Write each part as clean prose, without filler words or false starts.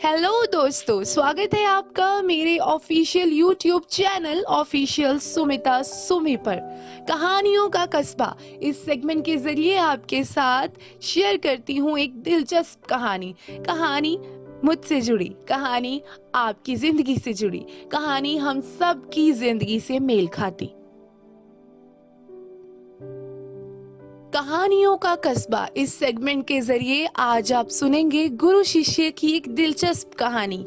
Hello दोस्तों, स्वागत है आपका मेरे official YouTube channel official Sumita Sumi पर। कहानियों का कस्बा इस सेगमेंट के जरिए आपके साथ शेयर करती हूँ एक दिलचस्प कहानी। कहानी मुझसे जुड़ी, कहानी आपकी जिंदगी से जुड़ी, कहानी हम सब की जिंदगी से मेल खाती। कहानियों का कस्बा इस सेगमेंट के जरिए आज आप सुनेंगे गुरु शिष्य की एक दिलचस्प कहानी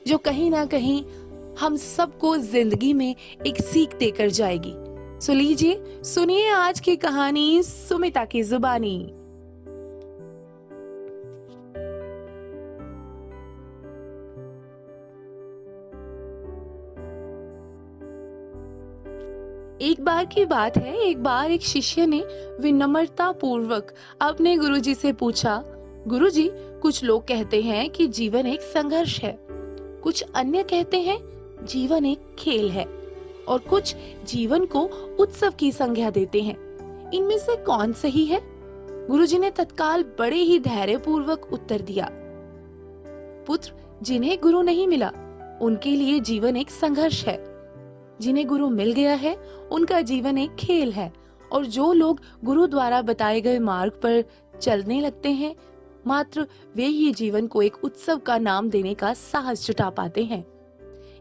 जो कहीं ना कहीं हम सबको जिंदगी में एक सीख देकर जाएगी। सो लीजिए, सुनिए आज की कहानी सुमिता की जुबानी। एक बार की बात है, एक बार एक शिष्य ने विनम्रता पूर्वक अपने गुरुजी से पूछा, गुरुजी, कुछ लोग कहते हैं कि जीवन एक संघर्ष है, कुछ अन्य कहते हैं जीवन एक खेल है, और कुछ जीवन को उत्सव की संज्ञा देते हैं। इनमें से कौन सही है? गुरुजी ने तत्काल बड़े ही धैर्य पूर्वक उत्तर दिया, पुत्र, जिन्हें गुरु नहीं मिला उनके लिए जीवन एक संघर्ष है, जिन्हें गुरु मिल गया है उनका जीवन एक खेल है, और जो लोग गुरु द्वारा बताए गए मार्ग पर चलने लगते हैं, मात्र वे ही जीवन को एक उत्सव का नाम देने का साहस जुटा पाते हैं।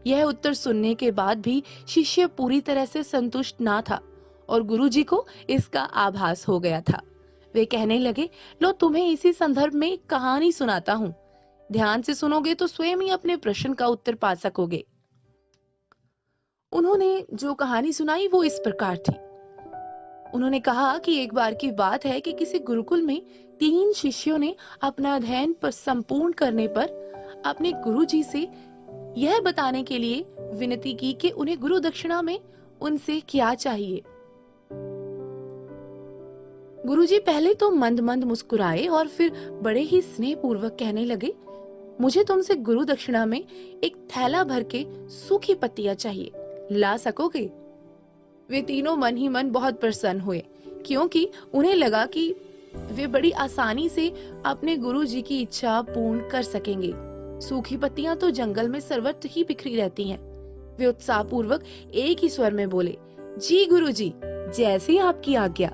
यह उत्तर सुनने के बाद भी शिष्य पूरी तरह से संतुष्ट ना था और गुरुजी को इसका आभास हो गया था। वे कहने लगे, लो तुम्हें इसी संदर्भ में एक कहानी सुनाता हूँ। ध्यान से सुनोगे तो स्वयं ही अपने प्रश्न का उत्तर पा सकोगे। उन्होंने जो कहानी सुनाई वो इस प्रकार थी। उन्होंने कहा कि एक बार की बात है कि किसी गुरुकुल में 3 शिष्यों ने अपना अध्ययन पर संपूर्ण करने पर अपने गुरुजी से यह बताने के लिए विनती की कि उन्हें गुरु दक्षिणा में उनसे क्या चाहिए। गुरुजी पहले तो मंद मंद मुस्कुराए और फिर बड़े ही स्नेह पूर्वक कहने लगे, मुझे तुमसे गुरु दक्षिणा में एक थैला भर के सूखी पत्तियां चाहिए, ला सकोगे? वे तीनों मन ही मन बहुत प्रसन्न हुए, क्योंकि उन्हें लगा कि वे बड़ी आसानी से अपने गुरुजी की इच्छा पूर्ण कर सकेंगे। सूखी पत्तियां तो जंगल में सर्वत्र ही बिखरी रहती हैं। वे उत्साह पूर्वक एक ही स्वर में बोले, जी गुरुजी, जैसी आपकी आज्ञा।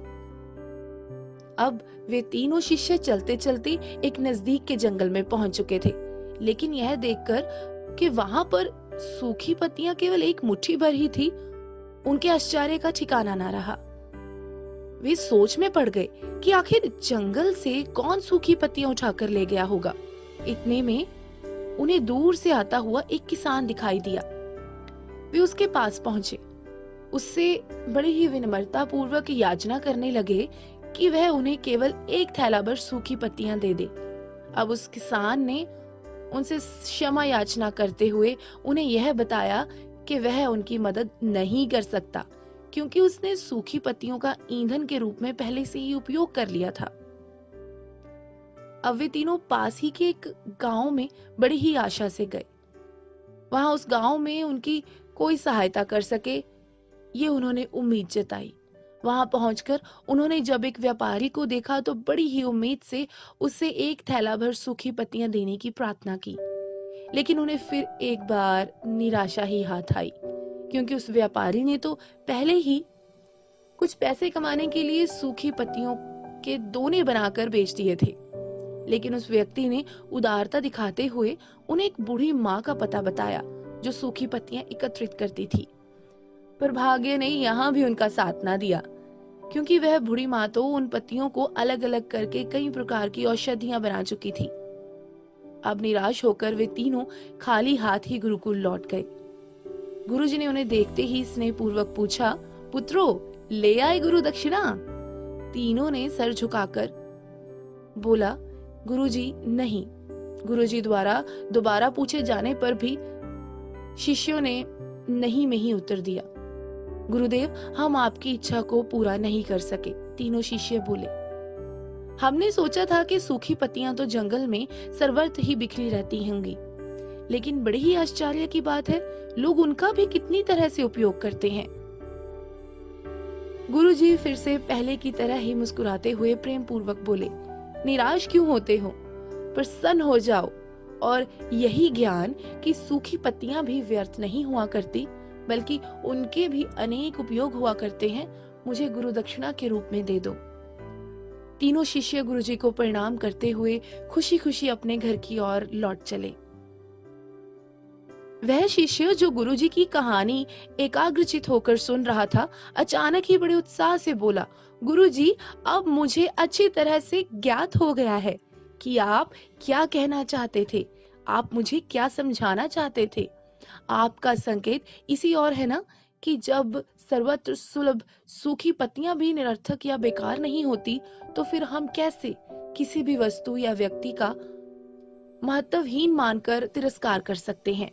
अब वे तीनों शिष्य चलते चलते एक नजदीक के जंगल में पहुंच चुके थे, लेकिन यह देखकर कि वहां पर सूखी पत्तियां केवल एक मुट्ठी भर ही थी, उनके आश्चर्य का ठिकाना ना रहा। वे सोच में पड़ गए कि आखिर जंगल से कौन सूखी पत्तियां उठाकर ले गया होगा। इतने में उन्हें दूर से आता हुआ एक किसान दिखाई दिया। वे उसके पास पहुंचे, उससे बड़े ही विनम्रता पूर्वक याचना करने लगे कि वह उन्हें केवल एक थैला भर सूखी पत्तियां दे दे। अब उस किसान ने उनसे क्षमा याचना करते हुए उन्हें यह बताया कि वह उनकी मदद नहीं कर सकता, क्योंकि उसने सूखी पत्तियों का ईंधन के रूप में पहले से ही उपयोग कर लिया था। अब वे तीनों पास ही के एक गांव में बड़ी ही आशा से गए। वहां उस गांव में उनकी कोई सहायता कर सके, ये उन्होंने उम्मीद जताई। वहां पहुंचकर उन्होंने जब एक व्यापारी को देखा तो बड़ी ही उम्मीद से उससे एक थैला भर सूखी पत्तियां देने की प्रार्थना की, लेकिन उन्हें फिर एक बार निराशा ही हाथ आई, क्योंकि उस व्यापारी ने तो पहले ही कुछ पैसे कमाने के लिए सूखी पत्तियों के दोने बनाकर बेच दिए थे। लेकिन उस व्यक्ति ने उदारता दिखाते हुए उन्हें एक बूढ़ी माँ का पता बताया जो सूखी पत्तियां एकत्रित करती थी। पर भाग्य ने यहाँ भी उनका साथ ना दिया, क्योंकि वह बूढ़ी माँ तो उन पत्तियों को अलग अलग करके कई प्रकार की औषधियां बना चुकी थी। अब निराश होकर वे तीनों खाली हाथ ही गुरुकुल लौट गए। गुरुजी ने उन्हें देखते ही स्नेह पूर्वक पूछा, पुत्रो, ले आए गुरु दक्षिणा? तीनों ने सर झुकाकर बोला, गुरुजी नहीं। गुरुजी द्वारा दोबारा पूछे जाने पर भी शिष्यों ने नहीं में ही उत्तर दिया। गुरुदेव, हम आपकी इच्छा को पूरा नहीं कर सके, तीनों शिष्य बोले। हमने सोचा था कि सूखी पत्तियां तो जंगल में सर्वत्र ही बिखरी रहती होंगी, लेकिन बड़ी ही आश्चर्य की बात है, लोग उनका भी कितनी तरह से उपयोग करते हैं। गुरुजी फिर से पहले की तरह ही मुस्कुराते हुए प्रेम पूर्वक बोले, निराश क्यों होते हो? प्रसन्न हो जाओ और यही ज्ञान कि सूखी पत्तियां भी व्यर्थ नहीं हुआ करती, बल्कि उनके भी अनेक उपयोग हुआ करते हैं, मुझे गुरु दक्षिणा के रूप में दे दो। तीनों शिष्य गुरुजी को प्रणाम करते हुए खुशी खुशी अपने घर की ओर लौट चले। वह शिष्य जो गुरुजी की कहानी एकाग्रचित होकर सुन रहा था, अचानक ही बड़े उत्साह से बोला, गुरुजी, अब मुझे अच्छी तरह से ज्ञात हो गया है कि आप क्या कहना चाहते थे, आप मुझे क्या समझाना चाहते थे। आपका संकेत इसी ओर है ना कि जब सर्वत्र सुलभ सूखी पत्तियां भी निरर्थक या बेकार नहीं होती, तो फिर हम कैसे किसी भी वस्तु या व्यक्ति का महत्वहीन मानकर तिरस्कार कर सकते हैं।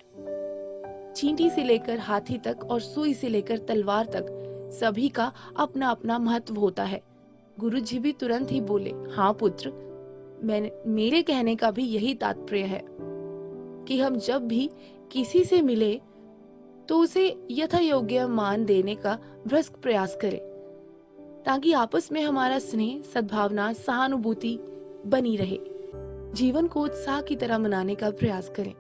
चींटी से लेकर हाथी तक और सुई से लेकर तलवार तक सभी का अपना अपना महत्व होता है। गुरुजी भी तुरंत ही बोले, हाँ पुत्र, मेरे कहने का भी यही तात्पर्य है कि हम जब भी किसी से मिले तो उसे यथा योग्य मान देने का भ्रष्ट प्रयास करें, ताकि आपस में हमारा स्नेह, सद्भावना, सहानुभूति बनी रहे। जीवन को उत्साह की तरह मनाने का प्रयास करें।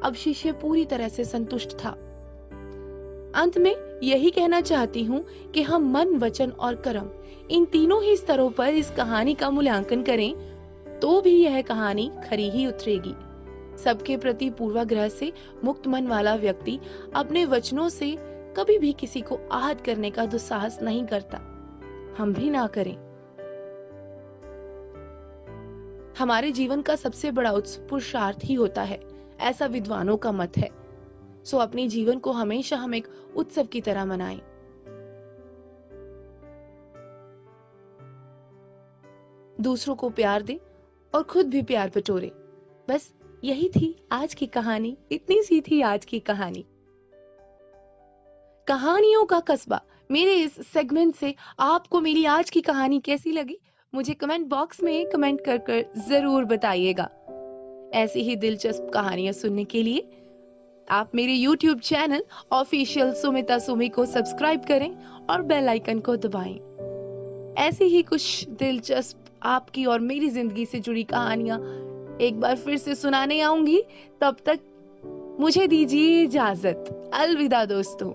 अब शिष्य पूरी तरह से संतुष्ट था। अंत में यही कहना चाहती हूँ कि हम मन, वचन और कर्म, इन तीनों ही स्तरों पर इस कहानी का मूल्यांकन करें तो भी यह कहानी खरी ही उतरेगी। सबके प्रति पूर्वाग्रह से मुक्त मन वाला व्यक्ति अपने वचनों से कभी भी किसी को आहत करने का दुस्साहस नहीं करता। हम भी ना करें। हमारे जीवन का सबसे बड़ा पुरुषार्थ ही होता है, ऐसा विद्वानों का मत है। सो अपने जीवन को हमेशा हम एक उत्सव की तरह मनाएं। दूसरों को प्यार दें और खुद भी प्यार बटोरें। बस यही थी आज की कहानी। इतनी सी थी आज की कहानी। कहानियों का कस्बा, मेरे इस सेगमेंट से आपको मेरी आज की कहानी कैसी लगी, मुझे कमेंट बॉक्स में कमेंट कर जरूर बताइएगा। ऐसी ही दिलचस्प कहानियां सुनने के लिए आप मेरे YouTube channel official Sumita Sumi को सब्सक्राइब करें और बेल आइकन को दबाएं। ऐसी ही कुछ दिलचस्प आपकी और मेरी जिंदगी से जुड़ी कहानियां एक बार फिर से सुनाने आऊंगी। तब तक मुझे दीजिए इजाजत। अलविदा दोस्तों।